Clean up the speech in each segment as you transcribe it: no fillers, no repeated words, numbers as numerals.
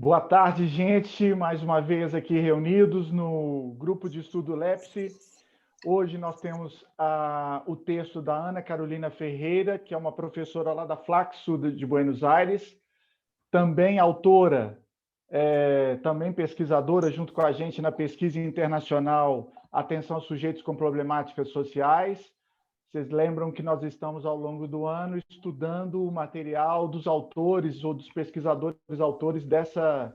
Boa tarde, gente. Mais uma vez aqui reunidos no grupo de estudo LEPSE. Hoje nós temos o texto da Ana Carolina Ferreira, que é uma professora lá da Flaxo de Buenos Aires, também autora, também pesquisadora junto com a gente na pesquisa internacional Atenção a Sujeitos com Problemáticas Sociais. Vocês lembram que nós estamos, ao longo do ano, estudando o material dos autores ou dos pesquisadores autores dessa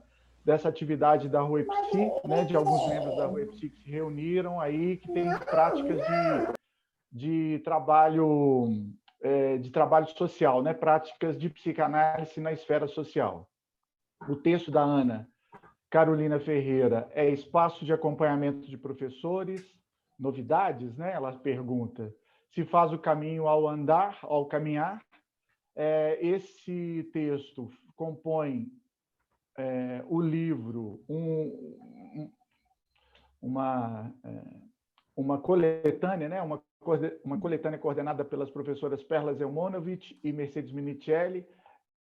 atividade da RUEPSI, né, de alguns membros da RUEPSI que se reuniram aí, que tem práticas de trabalho social, né, práticas de psicanálise na esfera social. O texto da Ana Carolina Ferreira é Espaço de Acompanhamento de Professores, Novidades, né? Ela pergunta se faz o caminho ao andar, ao caminhar. Esse texto compõe o livro, uma coletânea, né? Uma coletânea coordenada pelas professoras Perla Zelmonovich e Mercedes Minicelli,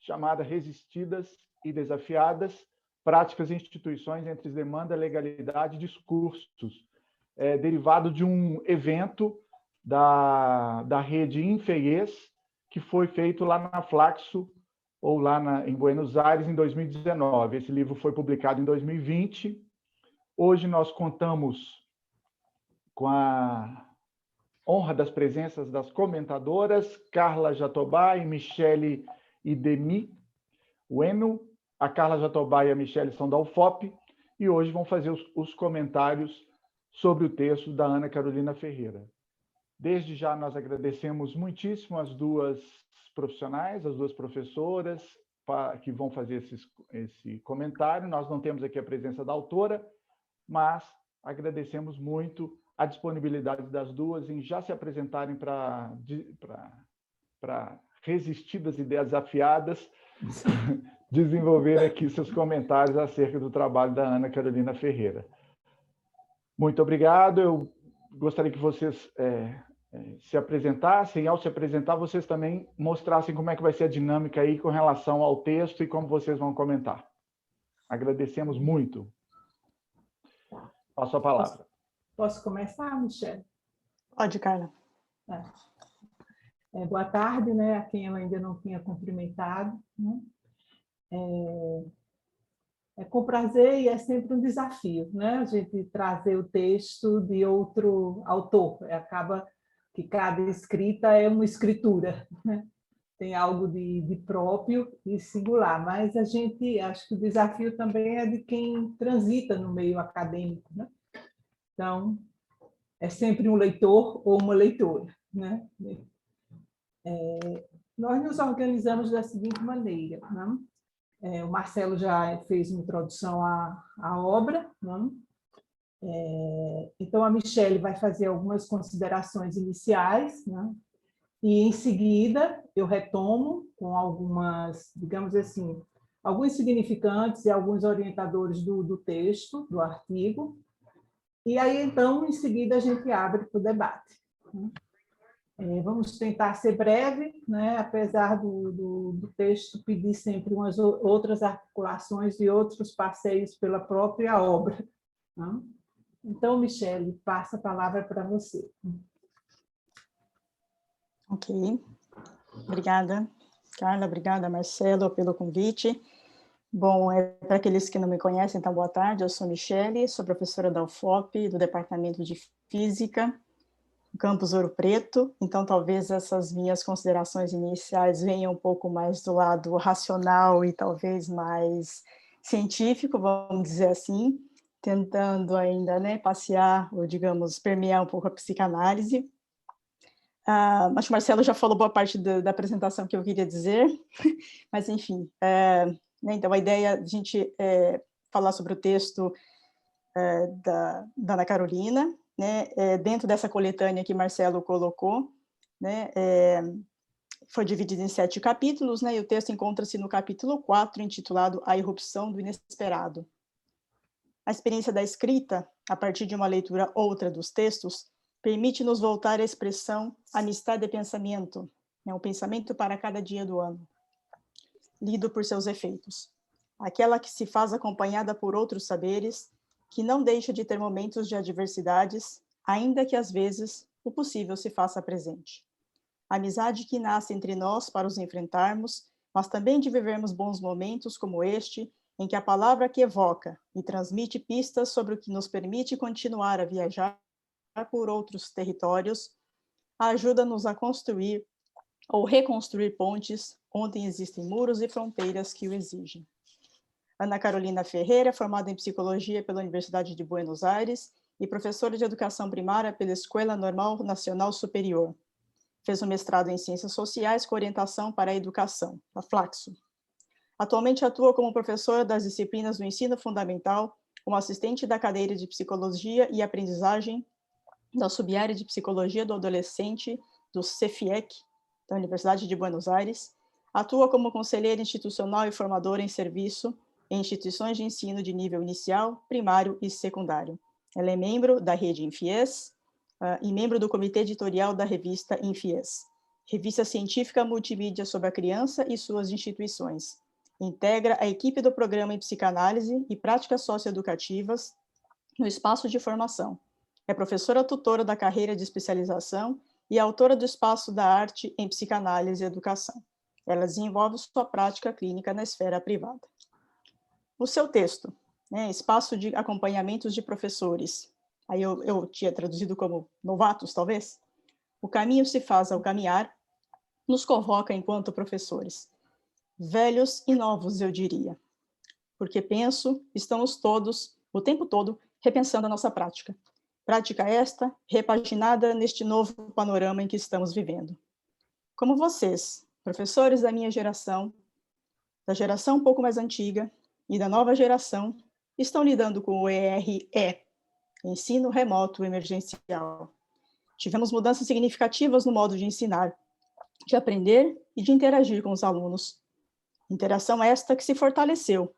chamada Resistidas e Desafiadas, Práticas e Instituições entre Demanda, Legalidade e Discursos, derivado de um evento da rede Infeies, que foi feito lá na Flaxo, ou lá em Buenos Aires, em 2019. Esse livro foi publicado em 2020. Hoje nós contamos com a honra das presenças das comentadoras Carla Jatobá e Michele Idemi Ueno. A Carla Jatobá e a Michele são da UFOP e hoje vão fazer os comentários sobre o texto da Ana Carolina Ferreira. Desde já nós agradecemos muitíssimo as duas profissionais, as duas professoras que vão fazer esse comentário. Nós não temos aqui a presença da autora, mas agradecemos muito a disponibilidade das duas em já se apresentarem para resistidas e desafiadas, desenvolver aqui seus comentários acerca do trabalho da Ana Carolina Ferreira. Muito obrigado. Eu gostaria que vocês se apresentassem, e ao se apresentar, vocês também mostrassem como é que vai ser a dinâmica aí com relação ao texto e como vocês vão comentar. Agradecemos muito. Passo a palavra. Posso começar, Michele? Pode, Carla. Boa tarde, né, a quem eu ainda não tinha cumprimentado. Né? É com prazer e é sempre um desafio, né? A gente trazer o texto de outro autor. Acaba que cada escrita é uma escritura, né? Tem algo de próprio e singular, mas a gente acho que o desafio também é de quem transita no meio acadêmico, né? Então, é sempre um leitor ou uma leitora, né? Nós nos organizamos da seguinte maneira, né? O Marcelo já fez uma introdução à obra, né? Então a Michele vai fazer algumas considerações iniciais, né? E em seguida eu retomo com algumas, digamos assim, alguns significantes e alguns orientadores do texto, do artigo, e aí então em seguida a gente abre para o debate. Vamos tentar ser breve, né? Apesar do texto pedir sempre umas outras articulações e outros passeios pela própria obra. Né? Então, Michele, passa a palavra para você. Ok. Obrigada, Carla. Obrigada, Marcelo, pelo convite. Bom, para aqueles que não me conhecem, então, boa tarde. Eu sou Michele, sou professora da UFOP, do Departamento de Física, Campus Ouro Preto, então talvez essas minhas considerações iniciais venham um pouco mais do lado racional e talvez mais científico, vamos dizer assim, tentando ainda, né, passear, ou digamos, permear um pouco a psicanálise. Acho que o Marcelo já falou boa parte da apresentação que eu queria dizer, mas enfim, né, então a ideia é a gente falar sobre o texto da Ana Carolina, né, dentro dessa coletânea que Marcelo colocou, né, foi dividido em 7 capítulos, né, e o texto encontra-se no capítulo 4, intitulado A Irrupção do Inesperado. A experiência da escrita, a partir de uma leitura outra dos textos, permite-nos voltar à expressão amistade de pensamento, né, um pensamento para cada dia do ano, lido por seus efeitos. aquela que se faz acompanhada por outros saberes, que não deixa de ter momentos de adversidades, ainda que às vezes o possível se faça presente. Amizade que nasce entre nós para os enfrentarmos, mas também de vivermos bons momentos como este, em que a palavra que evoca e transmite pistas sobre o que nos permite continuar a viajar por outros territórios, ajuda-nos a construir ou reconstruir pontes onde existem muros e fronteiras que o exigem. Ana Carolina Ferreira, formada em Psicologia pela Universidade de Buenos Aires e professora de Educação Primária pela Escola Normal Nacional Superior. Fez um mestrado em Ciências Sociais com orientação para a educação, a Flaxo. Atualmente atua como professora das disciplinas do ensino fundamental, como assistente da cadeira de Psicologia e Aprendizagem da Subárea de Psicologia do Adolescente do CEFIEC, da Universidade de Buenos Aires. Atua como conselheira institucional e formadora em serviço em instituições de ensino de nível inicial, primário e secundário. Ela é membro da rede Infies e membro do comitê editorial da revista Infies, revista científica multimídia sobre a criança e suas instituições. Integra a equipe do programa em psicanálise e práticas socioeducativas no espaço de formação. É professora tutora da carreira de especialização e autora do Espaço da Arte em Psicanálise e Educação. Ela desenvolve sua prática clínica na esfera privada. O seu texto, Espaço de Acompanhamentos de Professores, aí eu tinha traduzido como novatos, talvez. O caminho se faz ao caminhar, nos convoca enquanto professores. Velhos e novos, eu diria. Porque penso, estamos todos, o tempo todo, repensando a nossa prática. Prática esta, repaginada neste novo panorama em que estamos vivendo. Como vocês, professores da minha geração, da geração um pouco mais antiga e da nova geração, estão lidando com o ERE, Ensino Remoto Emergencial. Tivemos mudanças significativas no modo de ensinar, de aprender e de interagir com os alunos. Interação esta que se fortaleceu,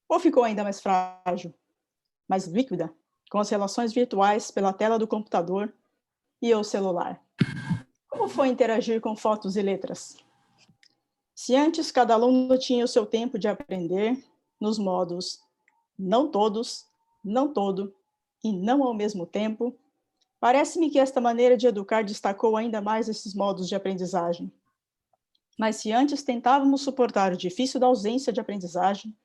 ou ficou ainda mais frágil, mais líquida, com as relações virtuais pela tela do computador e ou celular. Como foi interagir com fotos e letras? Se antes cada aluno tinha o seu tempo de aprender, nos modos não todos, não todo e não ao mesmo tempo, parece-me que esta maneira de educar destacou ainda mais esses modos de aprendizagem. Mas se antes tentávamos suportar o difícil da ausência de aprendizagem,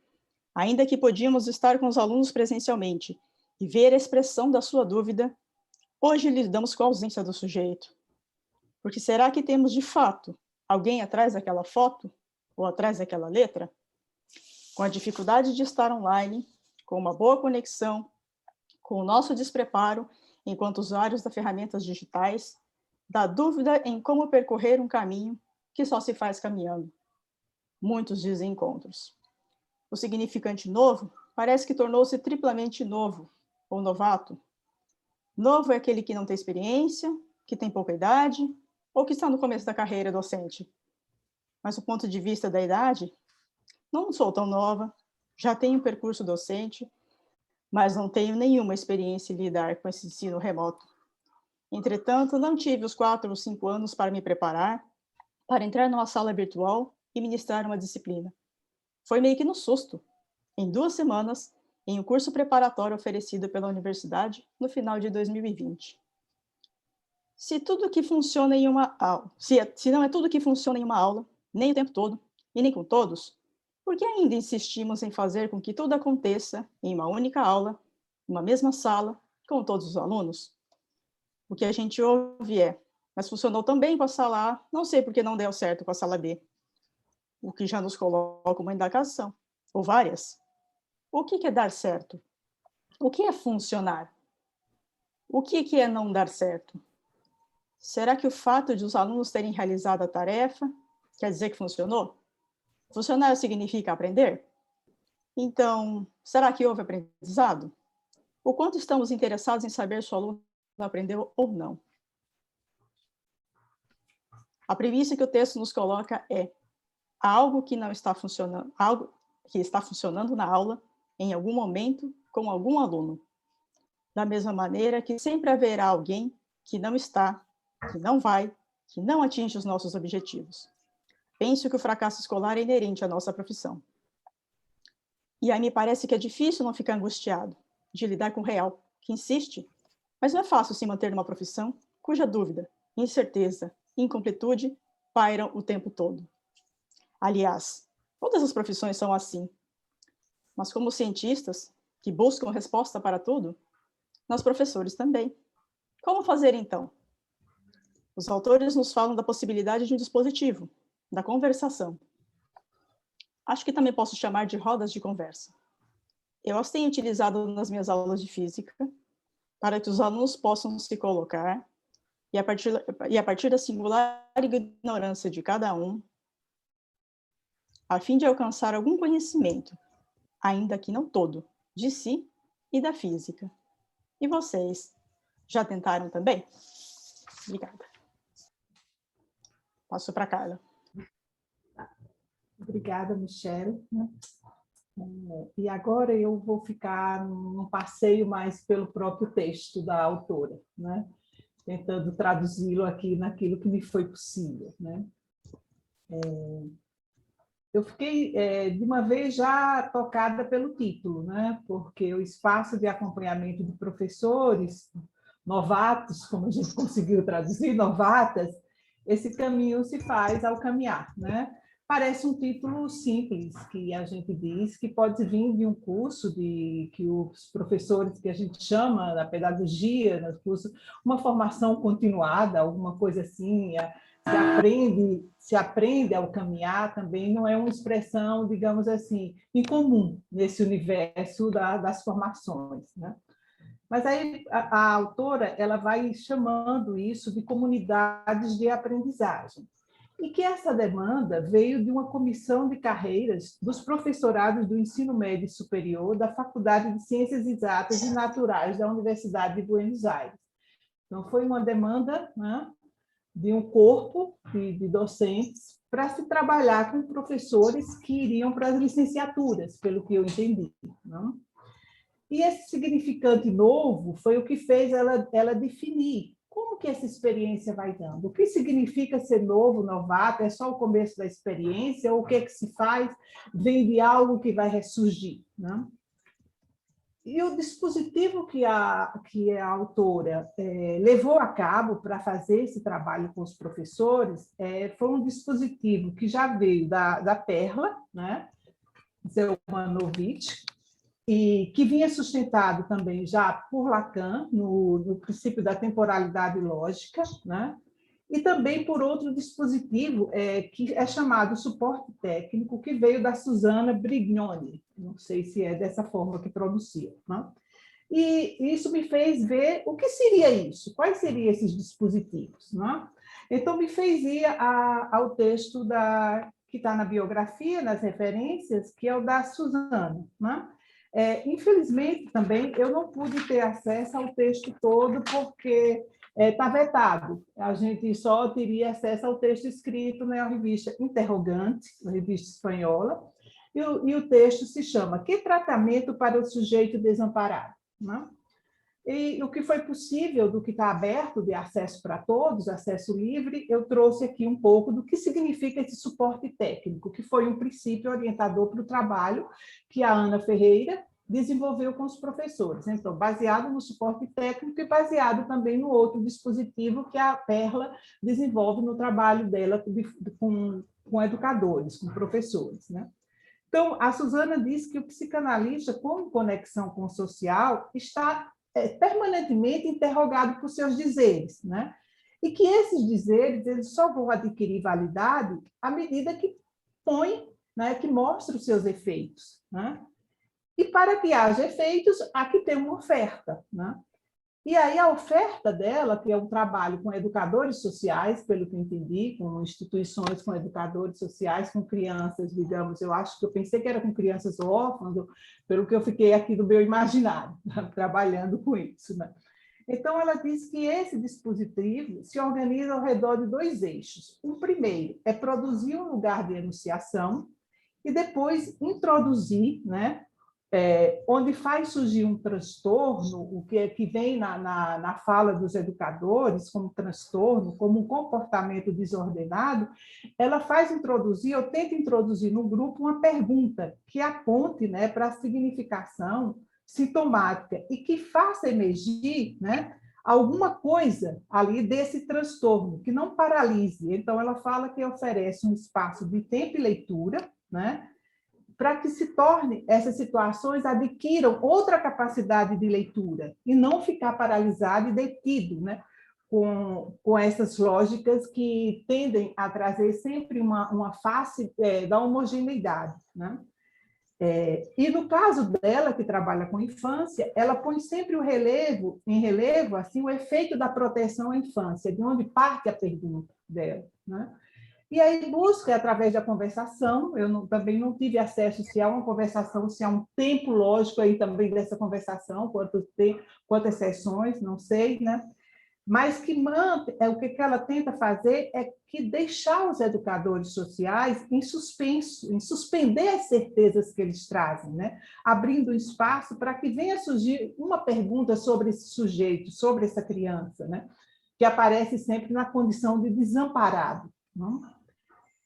ainda que podíamos estar com os alunos presencialmente e ver a expressão da sua dúvida, hoje lidamos com a ausência do sujeito. Porque será que temos, de fato, alguém atrás daquela foto ou atrás daquela letra? Com a dificuldade de estar online, com uma boa conexão, com o nosso despreparo enquanto usuários das ferramentas digitais, da dúvida em como percorrer um caminho que só se faz caminhando. Muitos dizem encontros. O significante novo parece que tornou-se triplamente novo, ou novato. Novo é aquele que não tem experiência, que tem pouca idade, ou que está no começo da carreira docente. Mas do ponto de vista da idade, não sou tão nova, já tenho um percurso docente, mas não tenho nenhuma experiência em lidar com esse ensino remoto. Entretanto, não tive os 4 ou 5 anos para me preparar, para entrar numa sala virtual e ministrar uma disciplina. Foi meio que no susto, em 2 semanas, em um curso preparatório oferecido pela universidade no final de 2020. Se tudo que funciona em uma aula, se não é tudo que funciona em uma aula, nem o tempo todo, e nem com todos, por que ainda insistimos em fazer com que tudo aconteça em uma única aula, numa mesma sala, com todos os alunos? O que a gente ouve é, mas funcionou tão bem com a sala A, não sei por que não deu certo com a sala B. O que já nos coloca uma indagação, ou várias. O que é dar certo? O que é funcionar? O que é não dar certo? Será que o fato de os alunos terem realizado a tarefa quer dizer que funcionou? Funcionar significa aprender? Então, será que houve aprendizado? O quanto estamos interessados em saber se o aluno aprendeu ou não? A premissa que o texto nos coloca é algo que não está funcionando, algo que está funcionando na aula em algum momento com algum aluno. Da mesma maneira que sempre haverá alguém que não está, que não vai, que não atinge os nossos objetivos. Penso que o fracasso escolar é inerente à nossa profissão. E aí me parece que é difícil não ficar angustiado de lidar com o real, que insiste, mas não é fácil se manter numa profissão cuja dúvida, incerteza e incompletude pairam o tempo todo. Aliás, todas as profissões são assim. Mas como cientistas, que buscam resposta para tudo, nós professores também. Como fazer então? Os autores nos falam da possibilidade de um dispositivo, da conversação. Acho que também posso chamar de rodas de conversa. Eu as tenho utilizado nas minhas aulas de física, para que os alunos possam se colocar e a partir da singular ignorância de cada um, a fim de alcançar algum conhecimento, ainda que não todo, de si e da física. E vocês, já tentaram também? Obrigada. Passo para a Carla. Obrigada, Michele. E agora eu vou ficar num passeio mais pelo próprio texto da autora, né? Tentando traduzi-lo aqui naquilo que me foi possível, né? Eu fiquei, de uma vez, já tocada pelo título, né? Porque o espaço de acompanhamento de professores novatos, como a gente conseguiu traduzir, novatas, esse caminho se faz ao caminhar, né? Parece um título simples, que a gente diz que pode vir de um curso que os professores que a gente chama da pedagogia, no curso, uma formação continuada, alguma coisa assim, se aprende ao caminhar, também não é uma expressão, digamos assim, incomum nesse universo das formações, né? Mas aí a autora ela vai chamando isso de comunidades de aprendizagem. E que essa demanda veio de uma comissão de carreiras dos professorados do ensino médio superior da Faculdade de Ciências Exatas e Naturais da Universidade de Buenos Aires. Então, foi uma demanda, né, de um corpo de docentes para se trabalhar com professores que iriam para as licenciaturas, pelo que eu entendi, não? E esse significante novo foi o que fez ela definir como que essa experiência vai dando. O que significa ser novo, novato? É só o começo da experiência? Ou o que é que se faz? Vem de algo que vai ressurgir, né? E o dispositivo que a autora levou a cabo para fazer esse trabalho com os professores foi um dispositivo que já veio da Perla, né? Zelmanovich, e que vinha sustentado também já por Lacan, no princípio da temporalidade lógica, né? E também por outro dispositivo que é chamado suporte técnico, que veio da Susana Brignoni, não sei se é dessa forma que pronuncia, né? E isso me fez ver o que seria isso, quais seriam esses dispositivos, né? Então, me fez ir ao texto que está na biografia, nas referências, que é o da Susana, né? Infelizmente, também, eu não pude ter acesso ao texto todo, porque está vetado. A gente só teria acesso ao texto escrito na revista Interrogante, na revista espanhola, e o texto se chama Que Tratamento para o Sujeito Desamparado? Né? E o que foi possível, do que está aberto de acesso para todos, acesso livre, eu trouxe aqui um pouco do que significa esse suporte técnico, que foi um princípio orientador para o trabalho que a Ana Ferreira desenvolveu com os professores. Então, baseado no suporte técnico e baseado também no outro dispositivo que a Perla desenvolve no trabalho dela com educadores, com professores, né? Então, a Susana diz que o psicanalista, como conexão com o social, está permanentemente interrogado por seus dizeres, né? E que esses dizeres eles só vão adquirir validade à medida que põe, né, que mostra os seus efeitos, né? E para que haja efeitos, há que ter uma oferta, né? E aí a oferta dela, que é um trabalho com educadores sociais, pelo que eu entendi, com instituições com educadores sociais, com crianças, digamos, eu acho que eu pensei que era com crianças órfãs, pelo que eu fiquei aqui do meu imaginário, trabalhando com isso, né? Então, ela diz que esse dispositivo se organiza ao redor de dois eixos. O primeiro é produzir um lugar de enunciação e depois introduzir, né, onde faz surgir um transtorno, o que vem na fala dos educadores como transtorno, como um comportamento desordenado, ela faz introduzir, ou tenta introduzir no grupo uma pergunta que aponte, né, para a significação sintomática e que faça emergir, né, alguma coisa ali desse transtorno, que não paralise. Então, ela fala que oferece um espaço de tempo e leitura, né, para que se torne, essas situações adquiram outra capacidade de leitura e não ficar paralisado e detido, né, com essas lógicas que tendem a trazer sempre uma face da homogeneidade, né? E no caso dela, que trabalha com infância, ela põe sempre em relevo assim, o efeito da proteção à infância, de onde parte a pergunta dela, né? E aí busca, através da conversação, também não tive acesso se há uma conversação, se há um tempo lógico aí também dessa conversação, quantas sessões, não sei, né? Mas o que ela tenta fazer é que deixar os educadores sociais em suspenso, em suspender as certezas que eles trazem, né? Abrindo espaço para que venha surgir uma pergunta sobre esse sujeito, sobre essa criança, né? Que aparece sempre na condição de desamparado, não?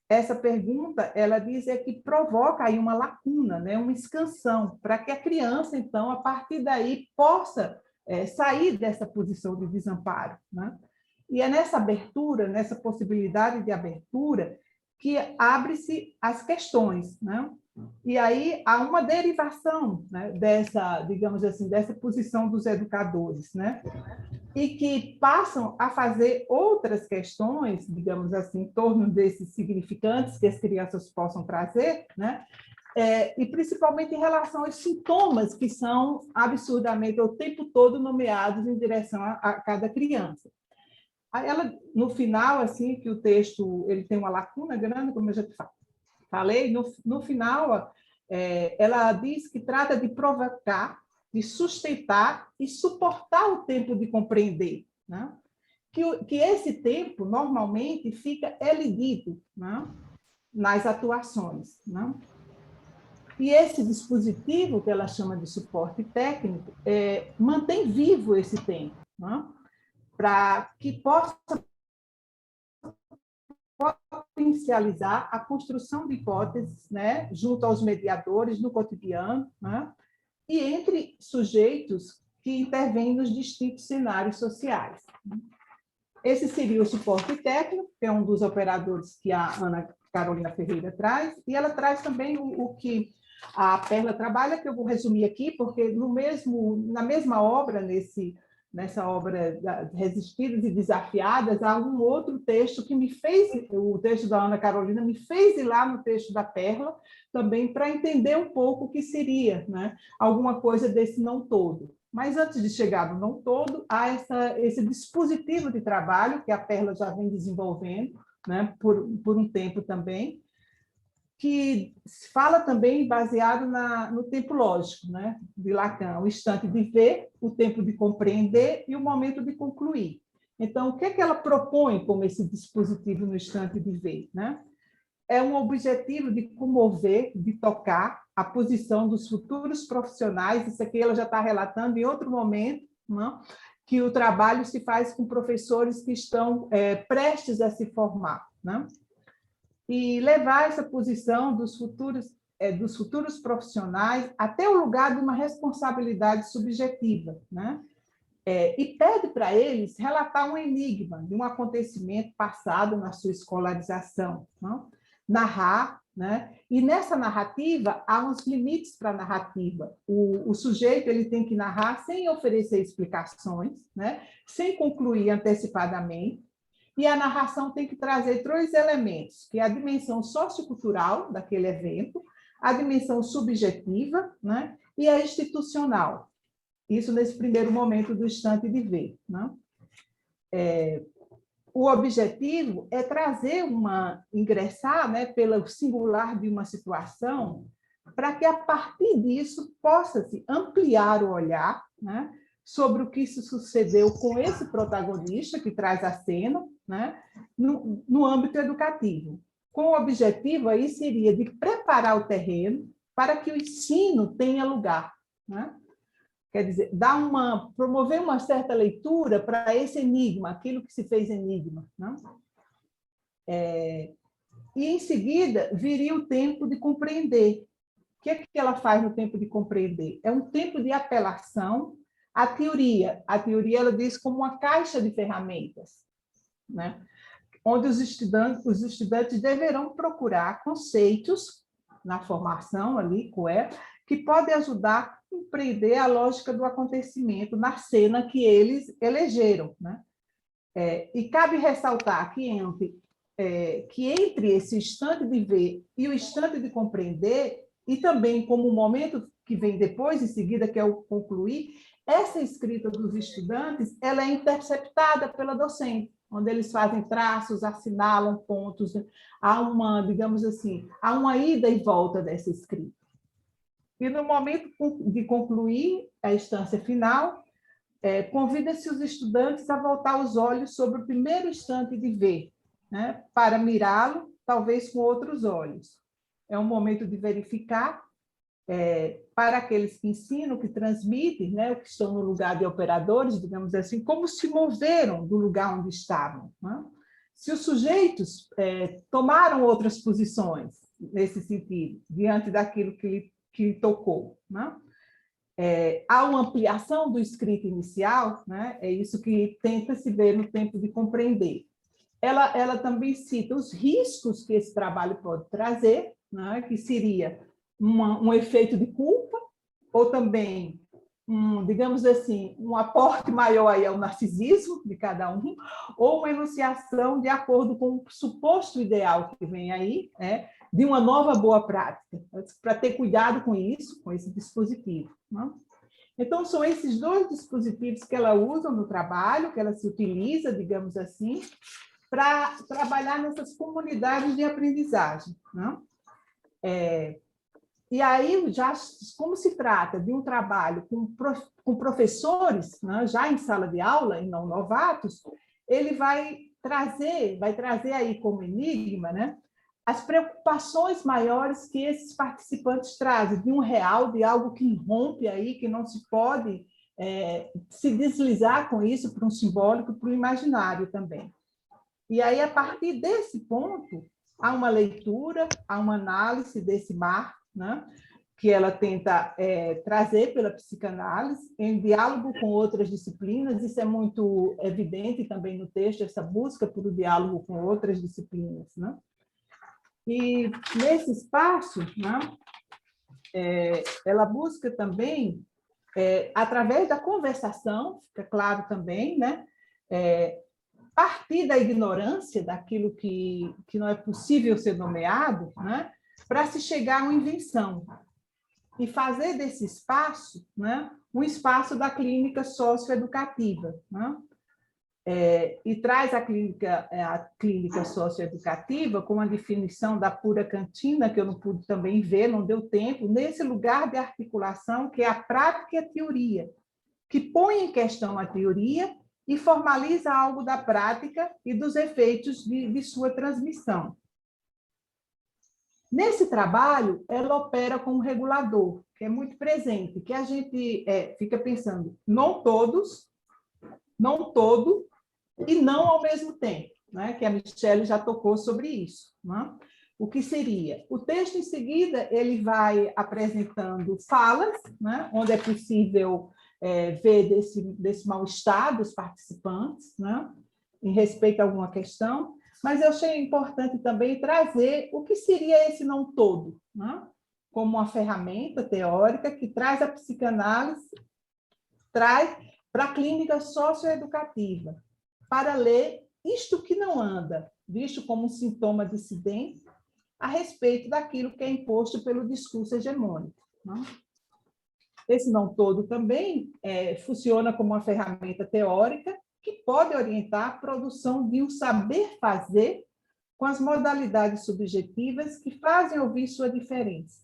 Essa pergunta, ela diz, que provoca aí uma lacuna, né? Uma escansão, para que a criança, então, a partir daí, possa sair dessa posição de desamparo, né? E é nessa abertura, nessa possibilidade de abertura, que abre-se as questões, né? E aí há uma derivação, né, dessa, digamos assim, dessa posição dos educadores, né? E que passam a fazer outras questões, digamos assim, em torno desses significantes que as crianças possam trazer, né? E principalmente em relação aos sintomas que são absurdamente o tempo todo nomeados em direção a cada criança. Aí ela, no final, assim, que o texto ele tem uma lacuna grande, como eu já te falei, no final, ela diz que trata de provocar, de sustentar e suportar o tempo de compreender, né? Que esse tempo, normalmente, fica elidido, né, nas atuações, né? E esse dispositivo, que ela chama de suporte técnico, mantém vivo esse tempo, né, para que possa potencializar a construção de hipóteses, né, junto aos mediadores no cotidiano, né, e entre sujeitos que intervêm nos distintos cenários sociais. Esse seria o suporte técnico, que é um dos operadores que a Ana Carolina Ferreira traz, e ela traz também o que a Perla trabalha, que eu vou resumir aqui, porque na mesma obra, nessa obra Resistidas e Desafiadas, há um outro texto que o texto da Ana Carolina me fez ir lá no texto da Perla, também para entender um pouco o que seria, né, alguma coisa desse não todo. Mas antes de chegar no não todo, há esse dispositivo de trabalho que a Perla já vem desenvolvendo, né, por um tempo também, que fala também baseado no tempo lógico, né, de Lacan, o instante de ver, o tempo de compreender e o momento de concluir. Então, o que é que ela propõe como esse dispositivo no instante de ver, né? É um objetivo de comover, de tocar a posição dos futuros profissionais, isso aqui ela já está relatando em outro momento, não? Que o trabalho se faz com professores que estão prestes a se formar, né? E levar essa posição dos futuros profissionais até o lugar de uma responsabilidade subjetiva, né? E pede para eles relatar um enigma de um acontecimento passado na sua escolarização, não? Narrar, né? E nessa narrativa há uns limites para a narrativa. O sujeito ele tem que narrar sem oferecer explicações, né? Sem concluir antecipadamente, e a narração tem que trazer 3 elementos, que é a dimensão sociocultural daquele evento, a dimensão subjetiva, né, e a institucional. Isso nesse primeiro momento do instante de ver, né? O objetivo é ingressar, né, pelo singular de uma situação, para que a partir disso possa-se ampliar o olhar, né, sobre o que se sucedeu com esse protagonista que traz a cena, né, no âmbito educativo. Com o objetivo aí seria de preparar o terreno para que o ensino tenha lugar, né? Quer dizer, promover uma certa leitura para esse enigma, aquilo que se fez enigma, né? E, em seguida, viria o tempo de compreender. O que é que ela faz no tempo de compreender? É um tempo de apelação à teoria. A teoria, ela diz, como uma caixa de ferramentas, né? Onde os estudantes deverão procurar conceitos na formação ali, que podem ajudar a compreender a lógica do acontecimento na cena que eles elegeram, né? E cabe ressaltar que entre esse instante de ver e o instante de compreender, e também como o momento que vem depois, em seguida, que é o concluir, essa escrita dos estudantes, ela é interceptada pela docente, onde eles fazem traços, assinalam pontos, há uma, digamos assim, há uma ida e volta dessa escrita. E no momento de concluir a instância final, convida-se os estudantes a voltar os olhos sobre o primeiro instante de ver, né, para mirá-lo, talvez com outros olhos. É um momento de verificar, para aqueles que ensinam, que transmitem, né, que estão no lugar de operadores, digamos assim, como se moveram do lugar onde estavam, né? Se os sujeitos tomaram outras posições nesse sentido, diante daquilo que lhe tocou, né? Há uma ampliação do escrito inicial, né? É isso que tenta se ver no tempo de compreender. Ela também cita os riscos que esse trabalho pode trazer, né? Que seria um efeito de culpa, ou também, digamos assim, um aporte maior aí ao narcisismo de cada um, ou uma enunciação de acordo com o suposto ideal que vem aí, de uma nova boa prática, para ter cuidado com isso, com esse dispositivo, né? Então, são esses dois dispositivos que ela usa no trabalho, que ela se utiliza, digamos assim, para trabalhar nessas comunidades de aprendizagem, né? E aí, já como se trata de um trabalho com professores, né, já em sala de aula, e não novatos, ele vai trazer aí como enigma, né, as preocupações maiores que esses participantes trazem, de um real, de algo que irrompe aí, que não se pode se deslizar com isso para um simbólico, para o imaginário também. E aí, a partir desse ponto, há uma leitura, há uma análise desse mar, né, que ela tenta trazer pela psicanálise, em diálogo com outras disciplinas. Isso é muito evidente também no texto, essa busca por um diálogo com outras disciplinas, né? E nesse espaço, né, ela busca também, através da conversação, fica claro também, né, partir da ignorância daquilo que não é possível ser nomeado, né, para se chegar a uma invenção, e fazer desse espaço, né, um espaço da clínica socioeducativa, né? E traz a clínica socioeducativa com a definição da pura cantina, que eu não pude também ver, não deu tempo, nesse lugar de articulação que é a prática e a teoria, que põe em questão a teoria e formaliza algo da prática e dos efeitos de sua transmissão. Nesse trabalho, ela opera como regulador, que é muito presente, que a gente fica pensando, não todos, não todo, e não ao mesmo tempo, né? Que a Michelle já tocou sobre isso, né? O que seria? O texto, em seguida, ele vai apresentando falas, né? Onde é possível ver desse mal-estar dos participantes, né? Em respeito a alguma questão, mas eu achei importante também trazer o que seria esse não todo, né? Como uma ferramenta teórica que traz a psicanálise, traz para a clínica socioeducativa, para ler isto que não anda, visto como um sintoma dissidente a respeito daquilo que é imposto pelo discurso hegemônico, né? Esse não todo também funciona como uma ferramenta teórica que pode orientar a produção de um saber fazer com as modalidades subjetivas que fazem ouvir sua diferença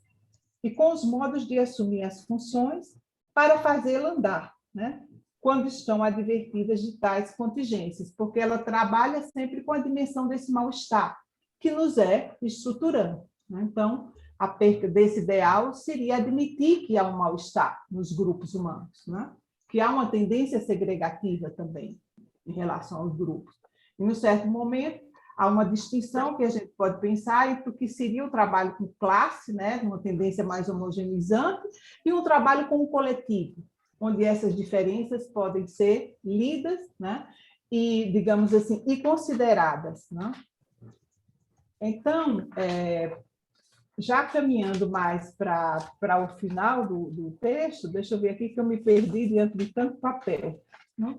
e com os modos de assumir as funções para fazê-la andar, né? Quando estão advertidas de tais contingências, porque ela trabalha sempre com a dimensão desse mal-estar, que nos é estruturante, né? Então, a perca desse ideal seria admitir que há um mal-estar nos grupos humanos, né? Que há uma tendência segregativa também em relação aos grupos. E, num certo momento, há uma distinção que a gente pode pensar entre o que seria o trabalho com classe, né? Uma tendência mais homogeneizante, e um trabalho com o coletivo, onde essas diferenças podem ser lidas, né? E, digamos assim, e consideradas, né? Então, já caminhando mais para o final do texto, deixa eu ver aqui que eu me perdi diante de tanto papel, né?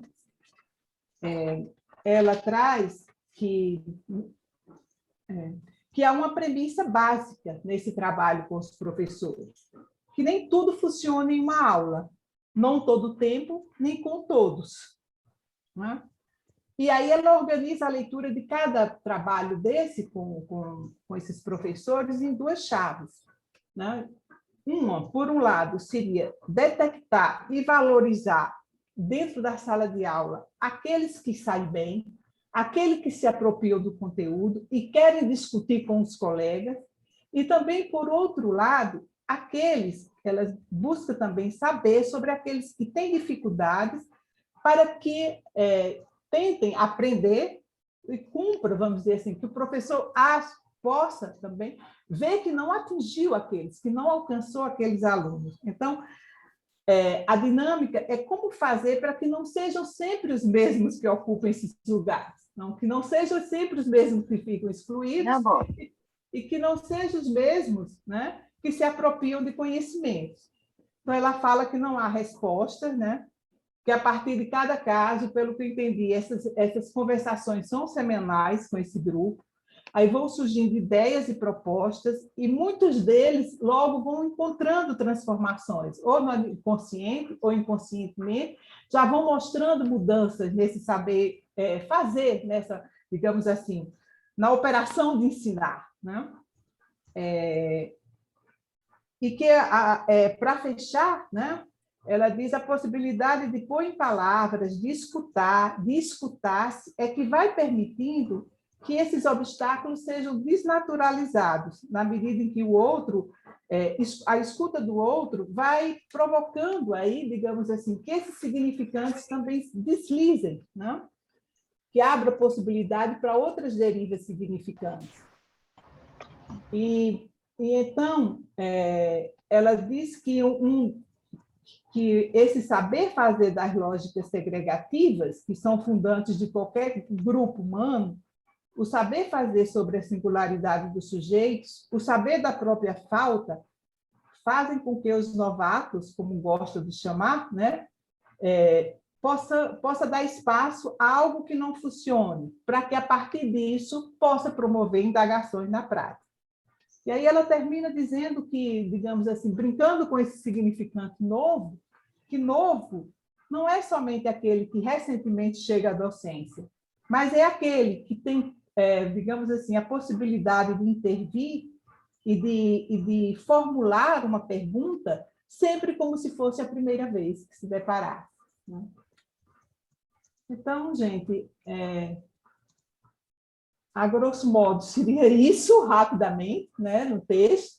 Ela traz que há uma premissa básica nesse trabalho com os professores, que nem tudo funciona em uma aula, não todo o tempo, nem com todos, né? E aí ela organiza a leitura de cada trabalho desse com esses professores em duas chaves, né? Uma, por um lado, seria detectar e valorizar dentro da sala de aula aqueles que saem bem, aqueles que se apropriam do conteúdo e querem discutir com os colegas, e também, por outro lado, aqueles, elas buscam também saber sobre aqueles que têm dificuldades para que tentem aprender e cumpra, vamos dizer assim, que o professor possa também ver que não atingiu aqueles, que não alcançou aqueles alunos. Então, a dinâmica é como fazer para que não sejam sempre os mesmos que ocupem esses lugares, que não sejam sempre os mesmos que ficam excluídos, e que não sejam os mesmos, né, que se apropriam de conhecimentos. Então, ela fala que não há respostas, né, que a partir de cada caso, pelo que eu entendi, essas conversações são semanais com esse grupo, aí vão surgindo ideias e propostas, e muitos deles logo vão encontrando transformações, ou no inconsciente, ou inconscientemente, já vão mostrando mudanças nesse saber fazer, nessa, digamos assim, na operação de ensinar, né? E que, para fechar, né, ela diz a possibilidade de pôr em palavras, de escutar-se, é que vai permitindo que esses obstáculos sejam desnaturalizados, na medida em que o outro, a escuta do outro vai provocando aí, digamos assim, que esses significantes também deslizem, né? Que abra possibilidade para outras derivas significantes. E então, ela diz que esse saber fazer das lógicas segregativas, que são fundantes de qualquer grupo humano, o saber fazer sobre a singularidade dos sujeitos, o saber da própria falta, fazem com que os novatos, como gosto de chamar, né, possa dar espaço a algo que não funcione, para que, a partir disso, possa promover indagações na prática. E aí ela termina dizendo que, digamos assim, brincando com esse significante novo, que novo não é somente aquele que recentemente chega à docência, mas é aquele que tem, digamos assim, a possibilidade de intervir e de formular uma pergunta sempre como se fosse a primeira vez que se deparasse, né? Então, gente, a grosso modo seria isso, rapidamente, né, no texto.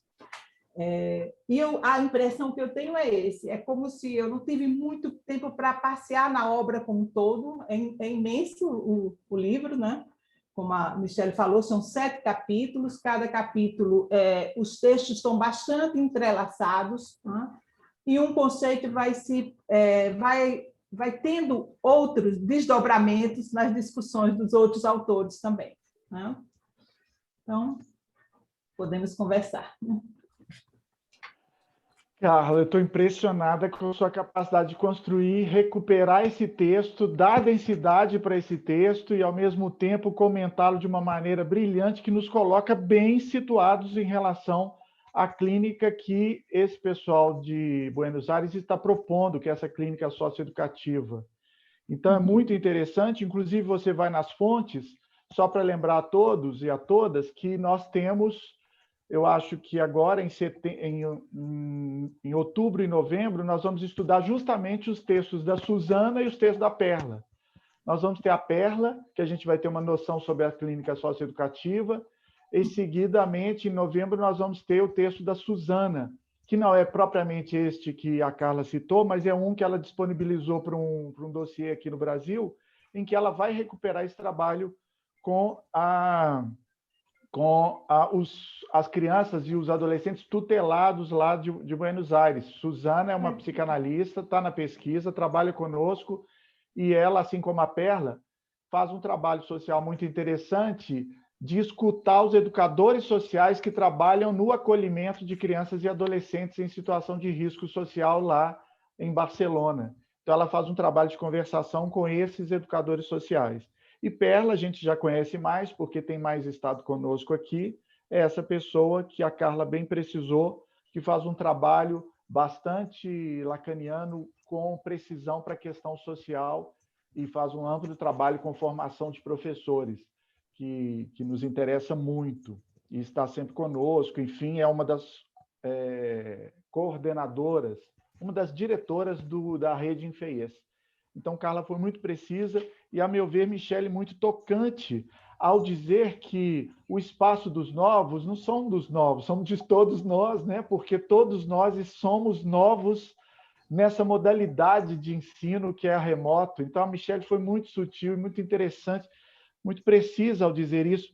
E a impressão que eu tenho é esse, é como se eu não tive muito tempo para passear na obra como um todo, é imenso o livro, né? Como a Michelle falou, são 7 capítulos, cada capítulo, os textos estão bastante entrelaçados, né? E um conceito vai tendo outros desdobramentos nas discussões dos outros autores também, né? Então, podemos conversar. Carla, eu estou impressionada com a sua capacidade de construir, recuperar esse texto, dar densidade para esse texto e, ao mesmo tempo, comentá-lo de uma maneira brilhante que nos coloca bem situados em relação à clínica que esse pessoal de Buenos Aires está propondo, que é essa clínica socioeducativa. Então, é muito interessante. Inclusive, você vai nas fontes, só para lembrar a todos e a todas que nós temos... Eu acho que agora, em outubro e novembro, nós vamos estudar justamente os textos da Suzana e os textos da Perla. Nós vamos ter a Perla, que a gente vai ter uma noção sobre a clínica socioeducativa, E, seguidamente, em novembro, nós vamos ter o texto da Suzana, que não é propriamente este que a Carla citou, mas é um que ela disponibilizou para um dossiê aqui no Brasil, em que ela vai recuperar esse trabalho com as crianças e os adolescentes tutelados lá de Buenos Aires. Suzana é uma psicanalista, está na pesquisa, trabalha conosco, e ela, assim como a Perla, faz um trabalho social muito interessante de escutar os educadores sociais que trabalham no acolhimento de crianças e adolescentes em situação de risco social lá em Barcelona. Então, ela faz um trabalho de conversação com esses educadores sociais. E Perla, a gente já conhece mais, porque tem mais estado conosco aqui, é essa pessoa que a Carla bem precisou, que faz um trabalho bastante lacaniano, com precisão para a questão social, e faz um amplo trabalho com formação de professores, que nos interessa muito, e está sempre conosco. Enfim, é uma das coordenadoras, uma das diretoras da rede Infeies. Então, Carla foi muito precisa e, a meu ver, Michele, muito tocante ao dizer que o espaço dos novos não são dos novos, somos de todos nós, né? Porque todos nós somos novos nessa modalidade de ensino que é remoto. Então, a Michele foi muito sutil e muito interessante, muito precisa ao dizer isso.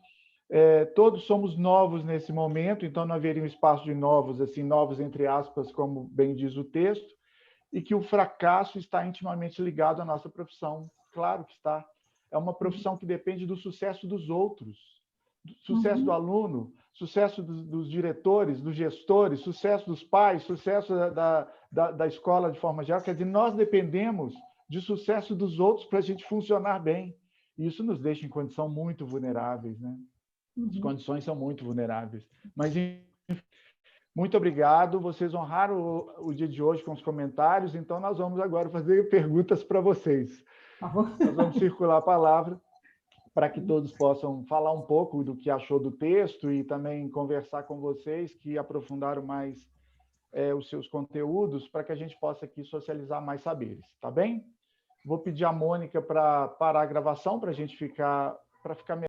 Todos somos novos nesse momento, então não haveria um espaço de novos, assim, novos entre aspas, como bem diz o texto, e que o fracasso está intimamente ligado à nossa profissão. Claro que está. É uma profissão que depende do sucesso dos outros, do sucesso do aluno, sucesso dos diretores, dos gestores, sucesso dos pais, sucesso da escola de forma geral. Quer dizer, nós dependemos de sucesso dos outros para a gente funcionar bem. E isso nos deixa em condição muito vulneráveis, né? As condições são muito vulneráveis. Mas, muito obrigado. Vocês honraram o dia de hoje com os comentários, então nós vamos agora fazer perguntas para vocês. Nós vamos circular a palavra para que todos possam falar um pouco do que achou do texto e também conversar com vocês que aprofundaram mais os seus conteúdos, para que a gente possa aqui socializar mais saberes, tá bem? Vou pedir a Mônica para parar a gravação para a gente ficar